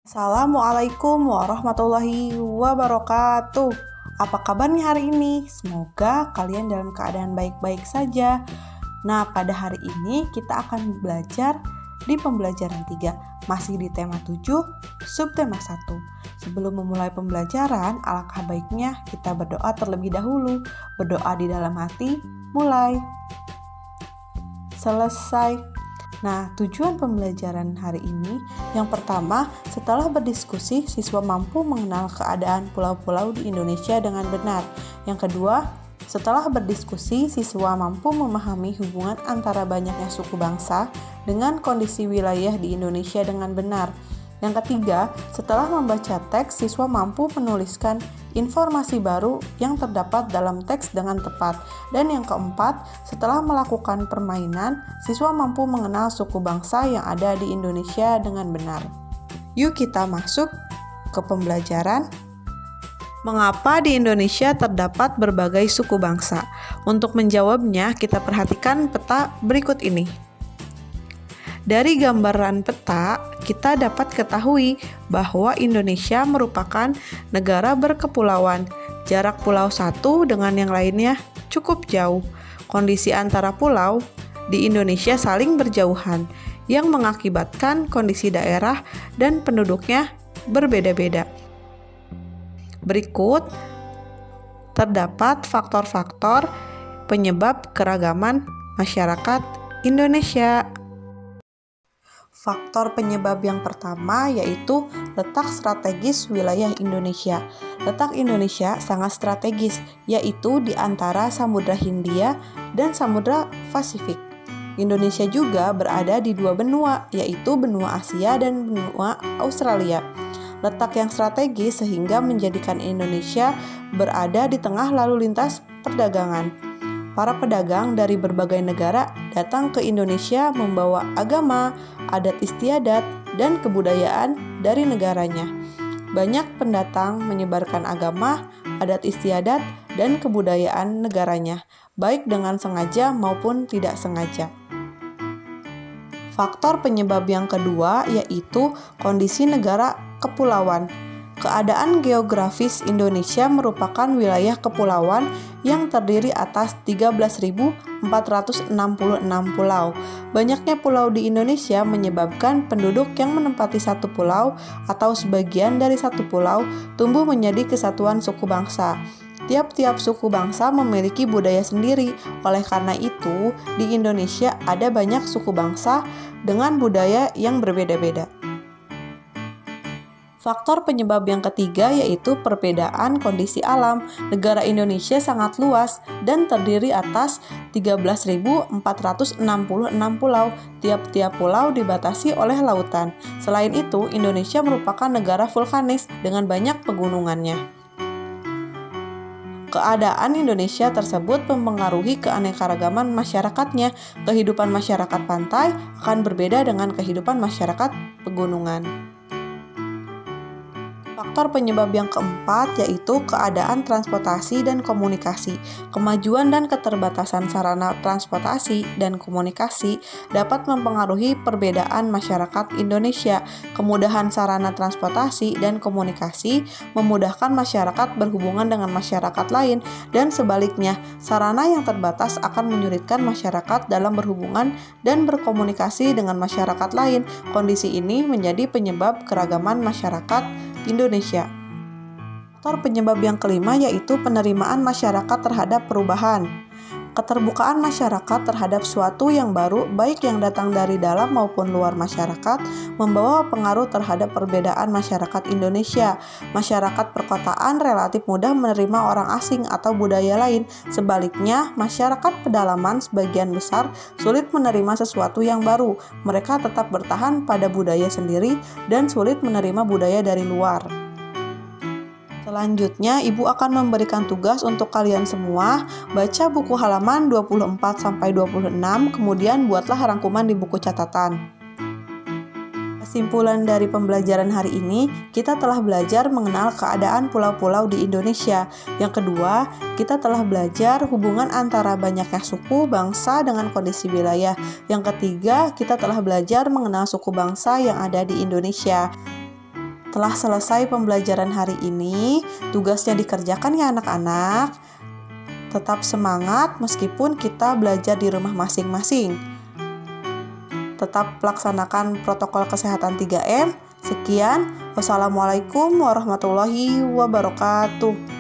Assalamualaikum warahmatullahi wabarakatuh. Apa kabarnya hari ini? Semoga kalian dalam keadaan baik-baik saja. Nah, pada hari ini kita akan belajar di pembelajaran 3, masih di tema 7, subtema 1. Sebelum memulai pembelajaran, alangkah baiknya kita berdoa terlebih dahulu. Berdoa di dalam hati, mulai. Selesai. Nah, tujuan pembelajaran hari ini, yang pertama, setelah berdiskusi, siswa mampu mengenal keadaan pulau-pulau di Indonesia dengan benar. Yang kedua, setelah berdiskusi, siswa mampu memahami hubungan antara banyaknya suku bangsa dengan kondisi wilayah di Indonesia dengan benar. Yang ketiga, setelah membaca teks, siswa mampu menuliskan informasi baru yang terdapat dalam teks dengan tepat. Dan yang keempat, setelah melakukan permainan, siswa mampu mengenal suku bangsa yang ada di Indonesia dengan benar. Yuk kita masuk ke pembelajaran. Mengapa di Indonesia terdapat berbagai suku bangsa? Untuk menjawabnya, kita perhatikan peta berikut ini. Dari gambaran peta, kita dapat ketahui bahwa Indonesia merupakan negara berkepulauan. Jarak pulau satu dengan yang lainnya cukup jauh. Kondisi antara pulau di Indonesia saling berjauhan, yang mengakibatkan kondisi daerah dan penduduknya berbeda-beda. Berikut terdapat faktor-faktor penyebab keragaman masyarakat Indonesia. Faktor penyebab yang pertama yaitu letak strategis wilayah Indonesia. Letak Indonesia sangat strategis, yaitu di antara Samudra Hindia dan Samudra Pasifik. Indonesia juga berada di dua benua, yaitu benua Asia dan benua Australia. Letak yang strategis sehingga menjadikan Indonesia berada di tengah lalu lintas perdagangan. Para pedagang dari berbagai negara datang ke Indonesia membawa agama, adat istiadat, dan kebudayaan dari negaranya. Banyak pendatang menyebarkan agama, adat istiadat, dan kebudayaan negaranya, baik dengan sengaja maupun tidak sengaja. Faktor penyebab yang kedua yaitu kondisi negara kepulauan. Keadaan geografis Indonesia merupakan wilayah kepulauan yang terdiri atas 13.466 pulau. Banyaknya pulau di Indonesia menyebabkan penduduk yang menempati satu pulau atau sebagian dari satu pulau tumbuh menjadi kesatuan suku bangsa. Tiap-tiap suku bangsa memiliki budaya sendiri. Oleh karena itu, di Indonesia ada banyak suku bangsa dengan budaya yang berbeda-beda. Faktor penyebab yang ketiga yaitu perbedaan kondisi alam. Negara Indonesia sangat luas dan terdiri atas 13.466 pulau. Tiap-tiap pulau dibatasi oleh lautan. Selain itu, Indonesia merupakan negara vulkanis dengan banyak pegunungannya. Keadaan Indonesia tersebut mempengaruhi keanekaragaman masyarakatnya. Kehidupan masyarakat pantai akan berbeda dengan kehidupan masyarakat pegunungan. Faktor penyebab yang keempat yaitu keadaan transportasi dan komunikasi. Kemajuan dan keterbatasan sarana transportasi dan komunikasi dapat mempengaruhi perbedaan masyarakat Indonesia. Kemudahan sarana transportasi dan komunikasi memudahkan masyarakat berhubungan dengan masyarakat lain, dan sebaliknya, sarana yang terbatas akan menyulitkan masyarakat dalam berhubungan dan berkomunikasi dengan masyarakat lain. Kondisi ini menjadi penyebab keragaman masyarakat Indonesia. Faktor penyebab yang kelima yaitu penerimaan masyarakat terhadap perubahan. Keterbukaan masyarakat terhadap suatu yang baru, baik yang datang dari dalam maupun luar masyarakat, membawa pengaruh terhadap perbedaan masyarakat Indonesia. Masyarakat perkotaan relatif mudah menerima orang asing atau budaya lain. Sebaliknya, masyarakat pedalaman sebagian besar sulit menerima sesuatu yang baru. Mereka tetap bertahan pada budaya sendiri dan sulit menerima budaya dari luar. Selanjutnya, Ibu akan memberikan tugas untuk kalian semua. Baca buku halaman 24-26, kemudian buatlah rangkuman di buku catatan. Kesimpulan dari pembelajaran hari ini, kita telah belajar mengenal keadaan pulau-pulau di Indonesia. Yang kedua, kita telah belajar hubungan antara banyaknya suku bangsa dengan kondisi wilayah. Yang ketiga, kita telah belajar mengenal suku bangsa yang ada di Indonesia. Telah selesai pembelajaran hari ini, tugasnya dikerjakan ya anak-anak. Tetap semangat meskipun kita belajar di rumah masing-masing. Tetap laksanakan protokol kesehatan 3M. Sekian, wassalamualaikum warahmatullahi wabarakatuh.